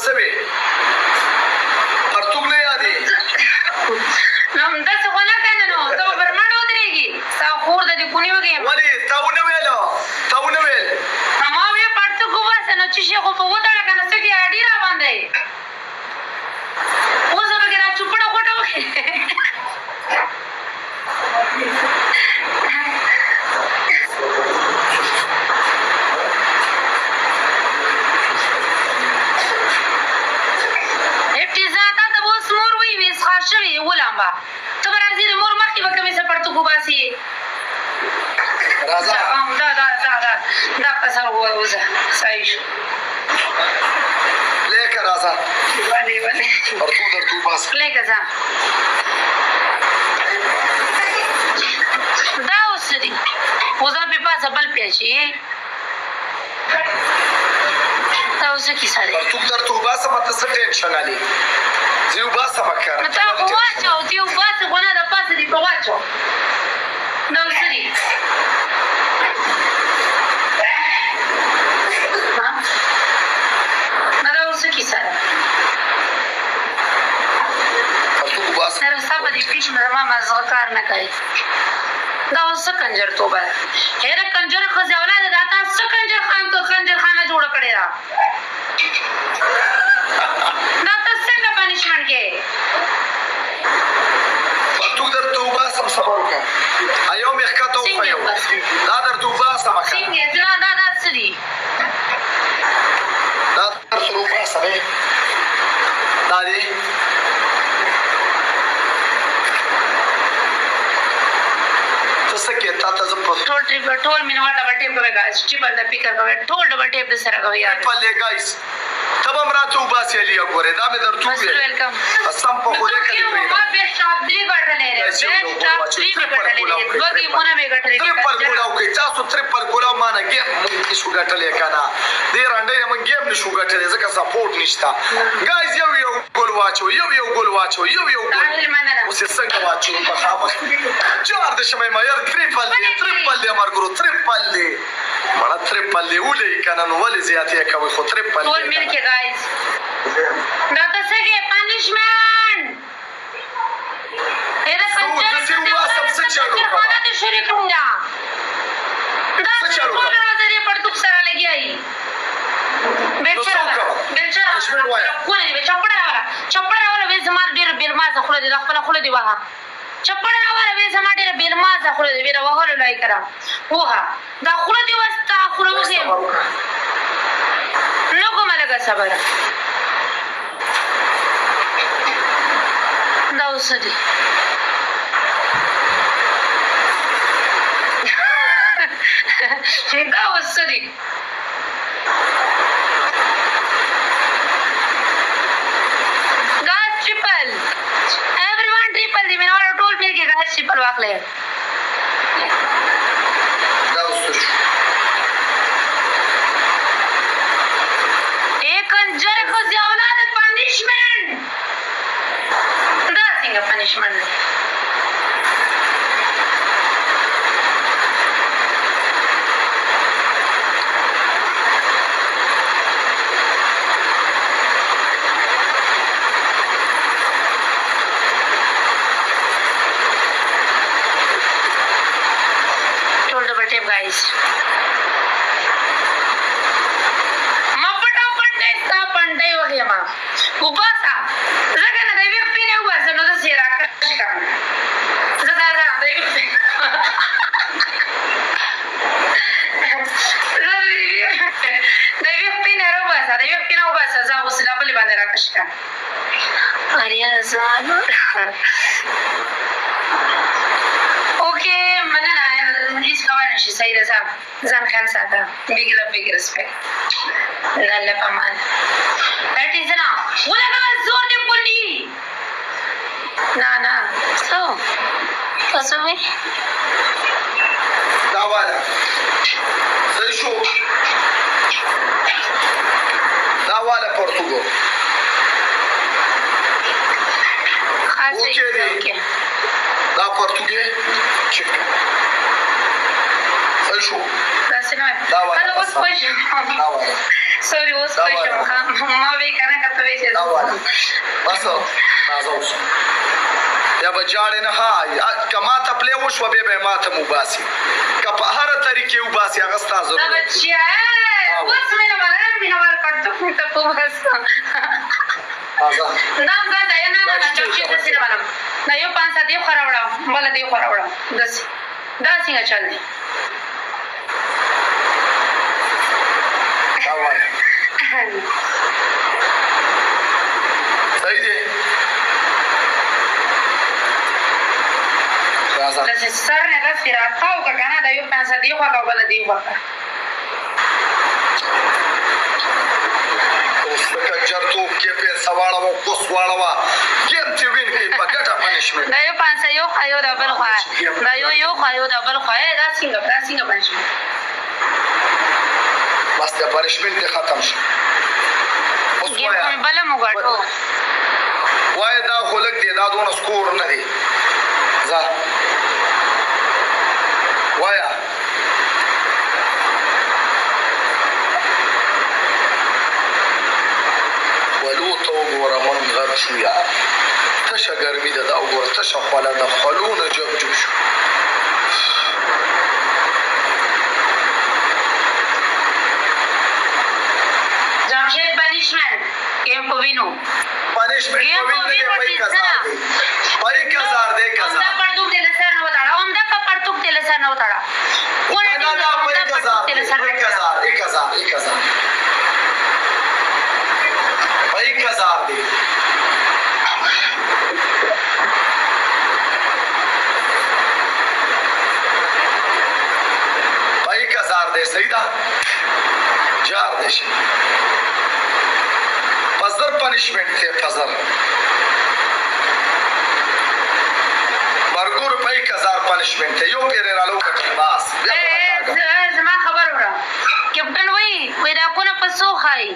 سوي پرتوګ نه یادې نو داسې خو نه کنه نو ته به پر منډه ودرېږي ستا خور د دې کونې وږې ولې تا ونه ویله تا ونه ویل ما وې پرتوګ وباسه نو چې شي خو په وتړه که نه څه کې اډي را باندې اوس به کې را چوپړه غوټه وکړې ولامبا ته به راځې د مور مخکې به کمیسه پرتوګ وباسي راځه دا کسر ووځه صحیح شو لیکه راځه پرتوګ درته وباسه لیکه ځه دا اوس څه دي اوس به پې پاسه بل پیاچي دا اوس څه کیسه دی پرتوګ درته وباسه ته څه ټینشن علي زه وباسه مکه نو تا خو واچو ته وباسه خو نه د پاسه دې په واچو دا اوس څه دي دا اوس څه کیسه ده پرتوګ وباسه سره ستا په دې پیچ زما مزغه کار نه کوي دا اوس څه کنجرتوبه ده هېره کنجره ښځې اولاده دا تا څه کنجرخانه جوړه کړې ده دا ته څنګه پنشمنټ کې پرتوګ درته وباسم صبر وکړه یو مې ښکته وښیم دا درته وباسم مکه څنګه دا څه دي دا درته وباسم دا دی سکه تا ته زه په ټول مینوال ډبل ټیپ کوي ګایس ټریپل د پیکر کوي ټول ډبل ټیپ د سره کوي یار ټریپل دی ګایس تب هم راته وباسي علي ګوره دا مې درته وویل ویلکم سم په خوله کې ما بیسټ اپ 3 ګټلې بیسټ اپ 3 ګټلې دوګي مونږ مې ګټلې ټریپل کولاو کې تاسو ټریپل کولاو مانه گیم کې شو ګټلې کنه دې رانډې موږ گیم نشو ګټلې ځکه سپورټ نشته ګایس یو ګول واچو یو ګول واچو یو ګول اوس څنګه واچو په خابه چار د شمه ما یار ټریپل دی مرګرو ټریپل دی مړه ټریپل دی ولې کنه نو ولې زیاتې کوي خو ټریپل ټول مل کې ګایس دا څه کې پنیشمنت اېدا کنجر څه واسم څه چالو خانه دې شریک کړه دا څه چالو دې پرتوک سره لګیایي بیچاره کوونه دې چپړه والا وې زمار ډېر بیرمازه خوله دې خپل خوله دې وها چپړه والا وې زمار ډېر بیرمازه خوله دې ویره وهله لای کرا وها دا خوله دې وستا خوله وځي نو کومه لګه صبر دا اوس دي دا اوس دي ګاز ټریپل everyone triple दी मैंने और टोल मिल के ګاز ټریپل واخلې دا اوس کنجر خو زیاولاد پنیشمنت دا څنګه پنیشمنت ټول ډبل ټیپ ګایس پنډای وهي ما وباسا زګه نه دی وپینه وباسا نو د سیرا کښه زګه دا دی وپینه وباسا زه اوس لا بل باندې راکښه اریا زان اوکې مننه هیڅ کوای نشي سید ځان خیال ساته بیگ لو بیگ ریسپیکټ الله پامان that is enough ولګه زور دې پونډي نه څو تاسو وې دا والا زه شو دا والا پورتوګو اوکې دا پورتوګي چک زه شو دا څنګه دا اوس پښه سوري اوس پښه ما وی کنه کته دا والا بس نازه اوس یا به جاړې نه ها که ما ته پلی وشوه بیا به یې ما ته م وباسي که په هره طریقې وباسي هغه ستا ضرورت دا یو 5 دیو خو راوړم بله دیو خو راوړم داسې دا څنګه چل دی صحیح دی داسې سر نه داسې راښه وکړه که نه دا یو 5 دیو خو کړه بله دیو خو کړه جرتوب کې پیسه واړوه کوس واړوه ګیم چې وین کوي په ګټه پنشمنټ دا یو 5 یو خوا یو د بل خوا دا یو خوا یو د بل خوا دا څنګه پنشمنټ بس د پنشمنټ ختم شو ګیم کومې بله مو ګټو وایه دا خو لږ دی دا دونه سکور نه دی ځه وایه ولوته وګوره من غر شو یار تشه ګرمي ده دا وګوره تشه خوله ده خولونه جب جب شو جمشید پنشمنټ گیم کو وینو پنشمنټ کو وینو دی پای کزار دی کزار دا پړتوک دل سر نو وتاړه اومدا کا پړتوک دل سر نو وتاړه نه نه پای کزار پای کزار دی پای کزار دی صحیح ده جار دی شي پزر پنشمنٹ ته پزر مرګور پای کزار پنشمنٹ ته یو پیر رالو کټي باس زما خبر وره کیپټن وای دا کو نه پسو خای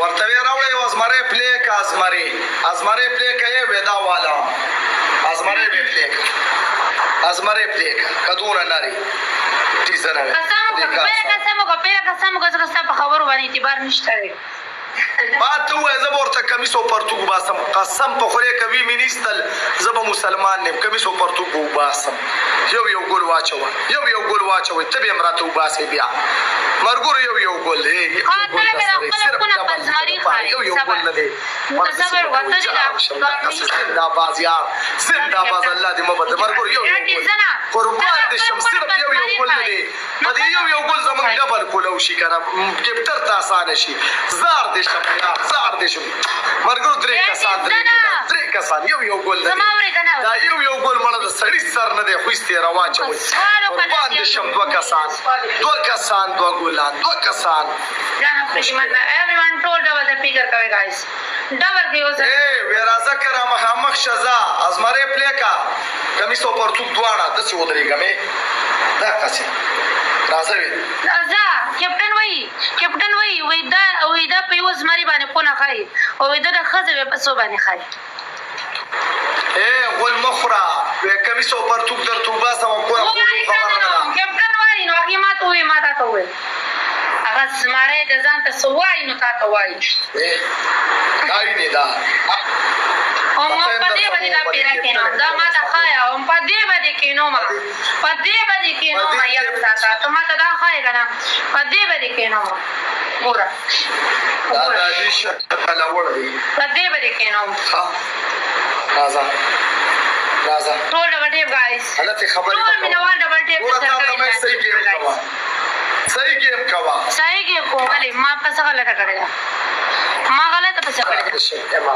ورته راوړې ازمره پلی کا ازمره پلی کوي ودا والا ازمره به پلی ازمره پلی کدور ناری تیزنه قسم کو په خبرو باندې اعتبار نشته ما ته وای زه ورته کمیسو پرتګ باسم قسم په خوره کوي مینیستل زبه مسلمان نیم کمیسو پرتګ باسم یو ګول واچو ته به امراته وباسي بیا مرګور یو ګول دی یو ګول نه دی صبر وته زنده باز یار زنده باز الله دې مبد مرګور یو قربان دې شم صرف یو ګول نه دی په یو ګول زمون ډبل کولو شي کنه کپټر ته آسان شي زار دې شم زار دې شم مرګور درې کسان یو ګول نه دا یو ګول مړه د سړی سر نه دی خو استې رواچوي قربان دې شم دوه کسان دوه ګولان دوه کسان everyone told double the figure کوي guys double کې اوس ویرا ذکر محمد شزا ازمره پلیکا کمیسو پرتوک دواړه د څه ودرېګه مې دا کاسه راځي دا کیپټن وای دا په یو زمري باندې پونه خای او دا د خزه په سو باندې خای غول مخرا کمیسو پرتوک در توبه سم کو کیپټن وای نو هغه ماته وای هغه زمره د ځان ته سوای نو تاسو وای کای نه دا او ما پدې باندې دا پیرا کینو دا ما ته خایا او پدې باندې کینو ما یاد ساته ته ما ته دا خای کنه پدې باندې کینو ګوره دا دې شکل وړي پدې باندې کینو راځه ټول ډبل ټیپ گایز حالت خبرې ټول مینوال ډبل ټیپ صحیح گیم کوا ولی ما پس غلطه کړی دا ما غلطه پس کړی دا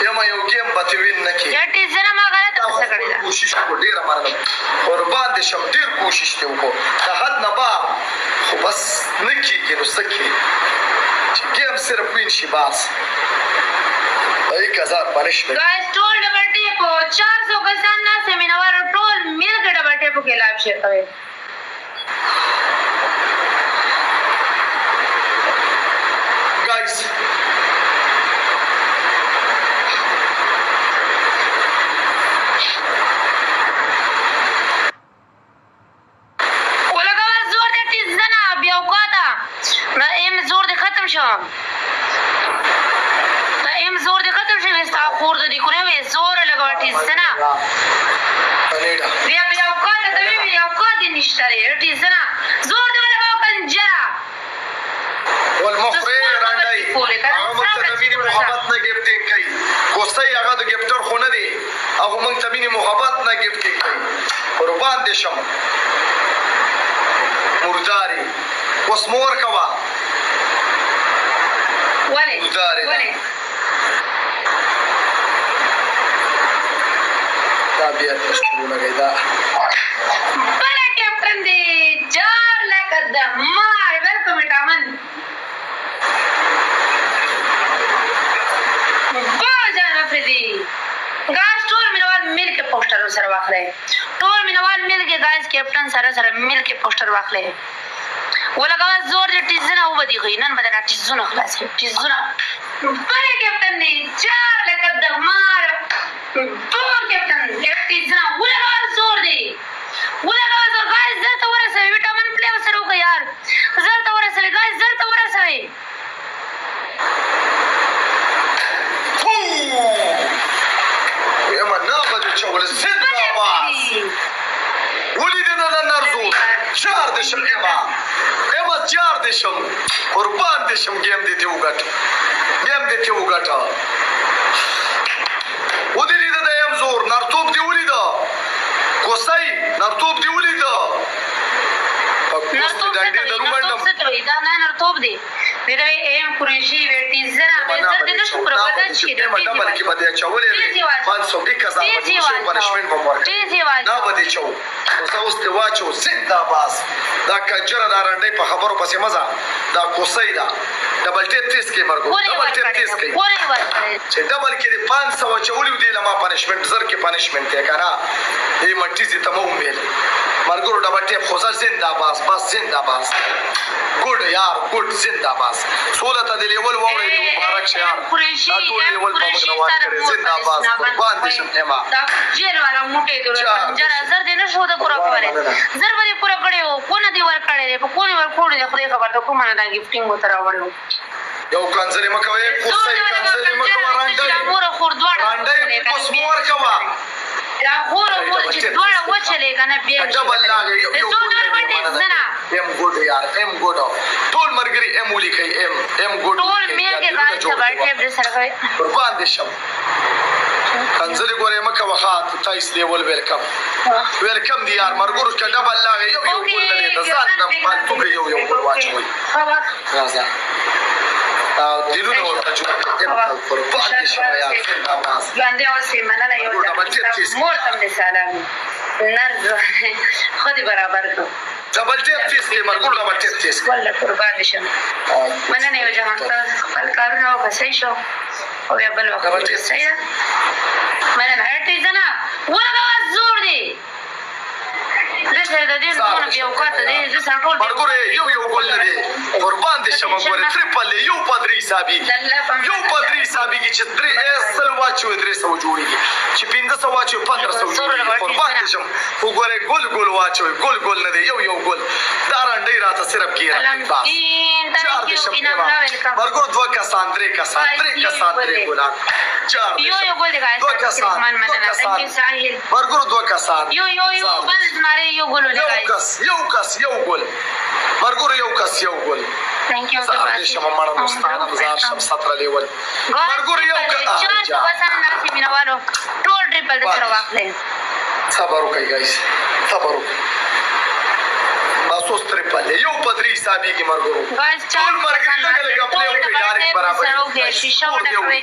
یما یو گیم بته وین نکي یټی زنه ما غلطه پس کړی دا کوشش کو ډیر مرنه قربان دې شم ډیر کوشش ته وکړه د حد نه با خو بس نکیږي نو سکی چې گیم صرف وین شي باس 1000 پنشمنٹ گایز ټول ډبل ټیپ 400 کسان نه سیمینار ټول مل کې ډبل ټیپ کې لایو شیر کوي دا ایم زور دې ختم شوی ستا خور د دې کونه وې زور لګوه ټیزنه بیا بیا اوقات ته وی اوقات دې نشته لري ټیزنه زور دې لګوه کنجرا والمخري رانډای هغه موږ ته د مینې محبت نه ګفټینګ کوي کوستۍ هغه د ګفټر خو نه دی هغه موږ ته مینې محبت نه ګفټینګ کوي قربان دې شم مرداري اوس مو ورکوه ولې دا بیا تشکرو لګی دا بله کیپټن دی جار لکه د مار ویلکم وټامن باجان افریدي گاز ټول مینوال مل کې پوسټر سره واخلئ ټول مینوال مل کې گاز کیپټن سره مل کې پوسټر واخلئ ولګوا زور دې ټیزونه وبدي غي نن بدن ټیزونه خلاص ټیزونه بله کیپټن دی جار لکه د مار ټول کیپټن ټیزونه ولګوا زور دی ولګوا زور گاز زرته ورسوي وټامن پلی وسره وکړه یار زرته ورسوي گاز زرته ورسوي اما نابد چول زنده باز ولید نه نرزو جار دې شم اما جار دې شم قربان دې شم گیم دې ته وګټه ودې دې د یم زور نرتوب دې ولید کوسای نرتوب دې ولید نرتوب دا نه نرتوب دی دې ایم قریشی ویټی زرا به زر دې نشو پر ودا شي دې ډبل کې بده چولې 500 پنشمنت په ورکړ دا بده چو اوس ته واچو زنده باز دا کنجره دا رنډې په خبرو پسې مزه دا کوسای دا ډبل ټیپ تیس کې مرګو ډبل ټیپ تیس کې چې ډبل کې 500 چولې دی لما پنشمنت زر کې پنشمنت ته کنه ای مټی زی تمو میل مرګو ډبل ټیپ خوځه زنده باز بس زنده باز ګډ یار ګډ زنده باز سوله ته دی لیول ووري مبارک شه یار دا ټول لیول په مګنوان کړي زنده باز قربان دي شم اما دا جیل والا موټه دور کنجره زر دې نشو د پورا کوله زر به پورا کړو کو نه دی ور کړی په کو نه ور کړی خدای خبر ته کومه نه گیفټینګ وتر وړو یو کنځري مکوي کوسې کنځري مکوي رانډای کوس مور کوا را خور مور چې دوړه وچلې کنه بیا ډبل لاګي یو ایم ګډ یار ایم ګډ ټول مرګري ایم ولي کوي ایم ګډ ټول مې کې غاړه ټیب دې سره قربان دي شم کنځري ګورې مکه وخات تایس لیول ویلکم دی یار مرګور کې ډبل لاګي یو ګول لري د ځان د پاتو یو ګول واچوي راځه دیلونه ورته جوړ کړم قربان دي شم یار باندې اوسې مننه یو مور تم دې سلام نرز خودي برابر کو ډبل ټیپ تیس کې مرګور ډبل ټیپ تیس والله قربان شم مننه یو جهان تاسو خپل کارونه وکړئ شو او بیا بل وخت صحیح مننه هرته ځنه ولګا زور دی زه د دې زونه بیا وکړه دې زه سره ټول مرګور یو ګول لري قربان دي شم ګور ټریپل یو پدری حسابي کې چې 3 واچو 300 جوړيږي چې 500 واچو 1500 جوړيږي قربان دي شم وګوره ګول واچو ګول نه دی یو ګول دا رانډې راته صرف کیږي مرګور 2 کسان 3 کسان ګولان 4 یو ګول دی ګایس مرګور 2 کسان یو بل زماره یو ګول دی ګایس یو ګول مرګور یو ګول Thank you. شما مړه مستانه گزار شم 17 لیول مرګور یو مینوالو ټول ټریپل د سره واخلې صبر وکړئ ګایس صبر وکړئ باسوس ټریپل یو پدری حسابي کې مرګور ګایس ټول مرګ لګا پلی وکړئ ډایرکټ برابر شیشه وکړئ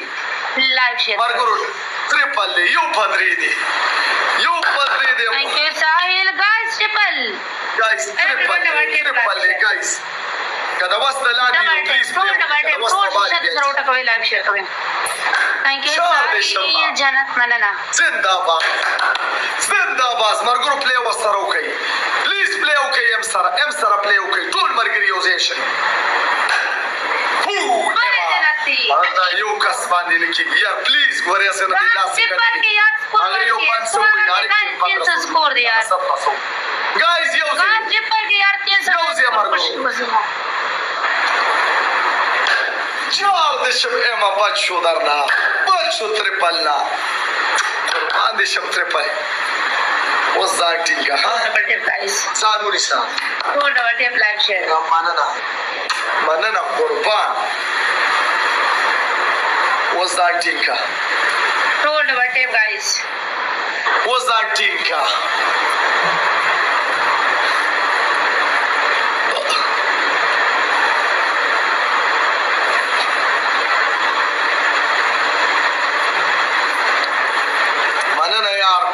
لایک شیر مرګور ټریپل یو پدری دی Thank you ساحل ګایس ټریپل ګایس ټریپل ګایس کدا واسطه لاندې پلیز لایک شیر کوئ Thank you ساحل جنت مننه زنده باز مرګور پلی وسره وکړئ پلیز پلی وکړئ ام سره پلی وکړئ ټول مرګري یوزیشن دا یو کس باندې لکېږي یار پلیز ګورې اسه نه دی لاس هغه یو 500 سکور دی یار ګایز یو جار دې شم اما بچ شو درنا بچ شو ترپلنا قربان دې شم ترپل اوس ځان ټینګه ها ځان ونیسه مننه قربان اوس ځان ټینګه اوس ځان ټینګه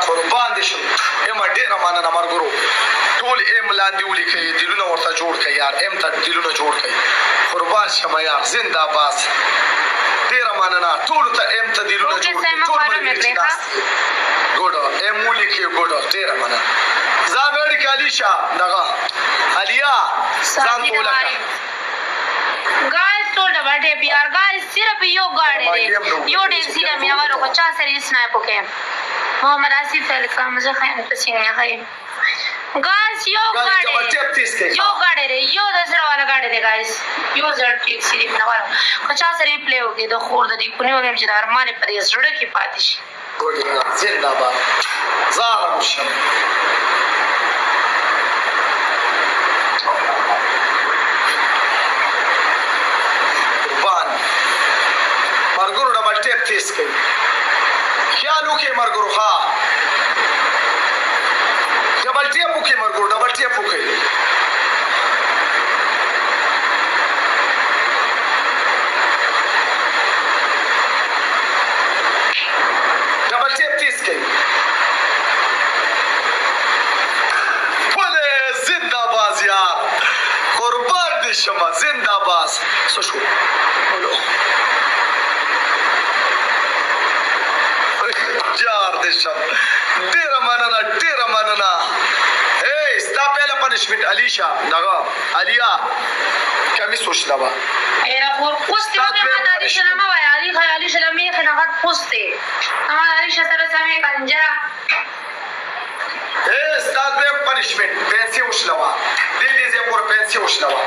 قربان دي شم اما ډیره مننه مرګرو ټول ایم لاندې ولیکي دلونه ورته جوړ کړئ یار ایم ته دلونه جوړ کړئ قربان شم یار زنده باد ډیره مننه ټول ته ایم ته دلونه جوړ کړئ ټول مرګري ګوډ ایم ولیکي ګوډ ډیره مننه زاګړ کالیشا دغه علیا ځان بولکه गाइस तो double tape यार गाइस सिर्फ यो गाड़ी रे यो डेसी रे मेरा वालों को 50 से स्नाइप ओके मोहम्मद आसिफ अलका मुझे खैर पसीने है गाइस यो गाड़ी रे यो दूसरा वाला गाड़ी रे गाइस यो जर ठीक सिर्फ मेरा वाला 50 से प्ले हो गए तो खोल दी कुने हो गए जिधर माने पर ये जुड़े की पातिश जिंदाबाद ज़ारा मुशम مرګرو ډبل ټیپ تیز کوي خیال وکړئ مرګرو ها ډبل ټیپ وکړئ مرګرو ډبل ټیپ وکړئ ډبل ټیپ تیز کوي ولې زنده باز یار قربان دي شمه زنده باز څه شو جار دې شم ډیره مننه هی ستا پهله پنشمنت علیشا دغه علیا کمیس وشلوا era por poste o que manda Alisha la mava ali khayali shalami khinagat poste ama Alisha sara same kanjara hey sta pe punishment pensi وشلوا دې زه پر pensi وشلوا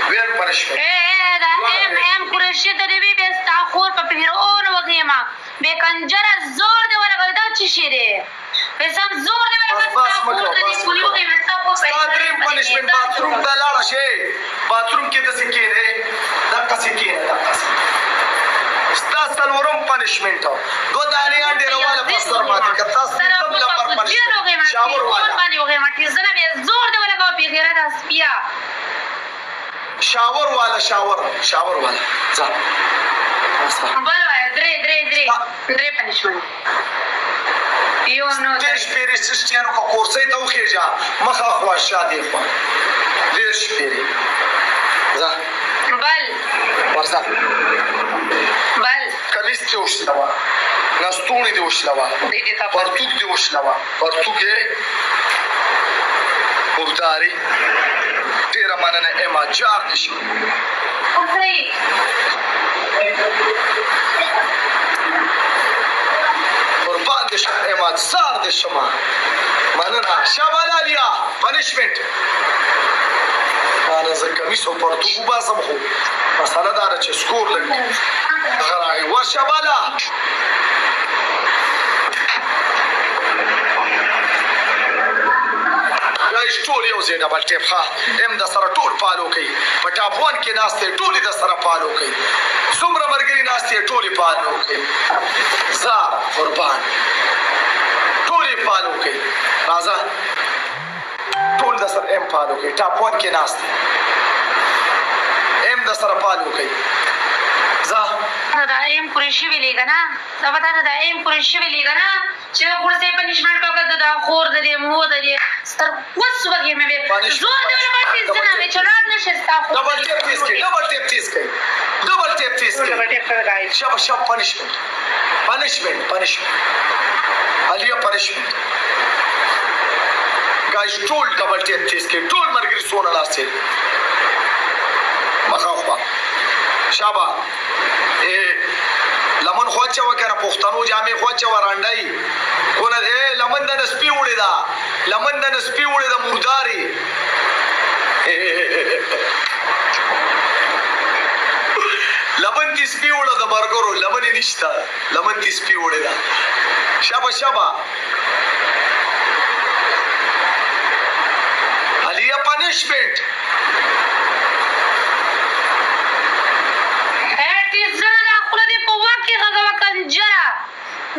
ویر punishment دا ام قریشی ته دی به ستا خور په پیرون وګیما به کنجره زور دی ورغل دا چی شي دی به سم زور دی ورغل ستا خور دی کلیو کې مستا په دریم punishment باتروم ته لاړ شي باتروم کې د سکه دی دا کسې کې دا کسې ستا څلورم punishment دو دانی انډه رواله پستر ماته کتا ستم لپاره punishment شاور والا باندې وګیما چې زنه به زور دی ورغل په غیره د سپیا شاور والا ځه بل وای درې پنیشمنت یو نو دې شپې سستیانو کو کورسې ته وخېجا مخه خوا شادي خوا دې شپې ځه بل ورځه بل کلیس ته وشلوا نستونی دې وشلوا پرتوک دې وشلوا پرتوکې وګداري ډیره مننه اما جار دې شو قربان دې شم اما زار دې شما مننه شابالالیا پنشمنت انا زه کمیس او پرتوک باسم خو مساله دا چې سکور لګي غراي ورشبالا ټول یو ځای ډبل ټیپ ښه ام د سره ټول پالو کوي په ټاپ 1 کې ناستې ټولې د سره پالو کوي څومره مرګري ناستې ټولې پالو کوي زه قربان ټولې پالو کوي راځه ټول د سره ام پالو کوي ټاپ 1 کې ناستې ام د سره پالو کوي زه دا ایم قریشی ویلی کنه دا پتا دا ایم قریشی ویلی کنه چې ورته پنیشمنت وکړه دا خور د دې مو د دې ستر وڅ وګې مې زور دې ورته ځنه مې چلان نشه ستا خو ډبل ټیپ تیز کوي شب پنیشمنت علیا پنیشمنت گایز ټول ډبل ټیپ تیز کوي ټول مرګري سونه لاسته مخاوخه شابه لمن خوچه وکنه پښتنو جامې خوچه ورانډای کونه لمن د نسپی وړي دا مرداري لبن تی سپی وړه د مرګرو لبن یې نشته لبن تی سپی وړه ده شابه علیا پنشمنٹ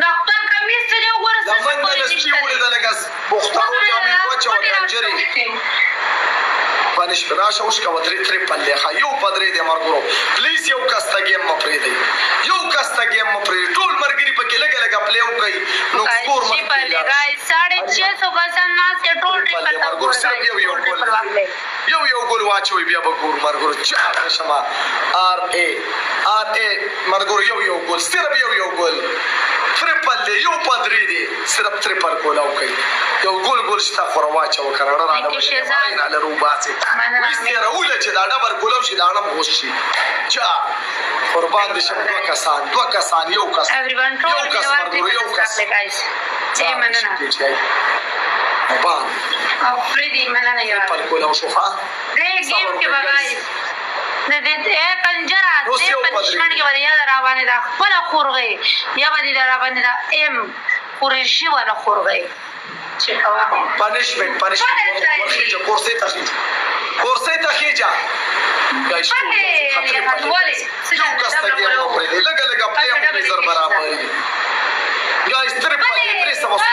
ډاکټر کمیس ته یو ورسره لمن د سپی وړه ده لکه بوختارو جامې کوچ او رنجري پنش راشه اوس کا وتري ترې پلې ښه یو پدرې د مرګرو پلیز یو کستا گیم مپرې دی یو کستا گیم مپرې ټول مرګري پکې لګا لګا پلی او کوي نو سکور مې پلې راي 650 کسان ناس ټول ټریپل مرګرو صرف یو ګول واچوي بیا به ګور مرګرو چا شمه ار ای مرګرو یو ګول صرف یو ګول تریپل دی یو پدرې دی صرف تریپل ګول او کوي یو ګول شتا خور واچو کړه را نه له روباسي وستره وله چې دا ډبر ګولو شي دا اړم غوښ شي چا قربان دي شم دوه کسان یو کس everyone told me what یو کس guys مننه بان او فریدي مننه یار پر ګولو شو ها دې گیم کې بغای دې کنجرا دې پنشمنټ کې وریا راوانه دا خپل خورغي یا باندې دا راوانه دا ام قریشي ولا خورغي چې کوا پنشمنٹ ورخیجه کورسې ته خیجه گایس یو کس ته گیم پرې لګا پلی او زر برابر گایس تر په 300 وسو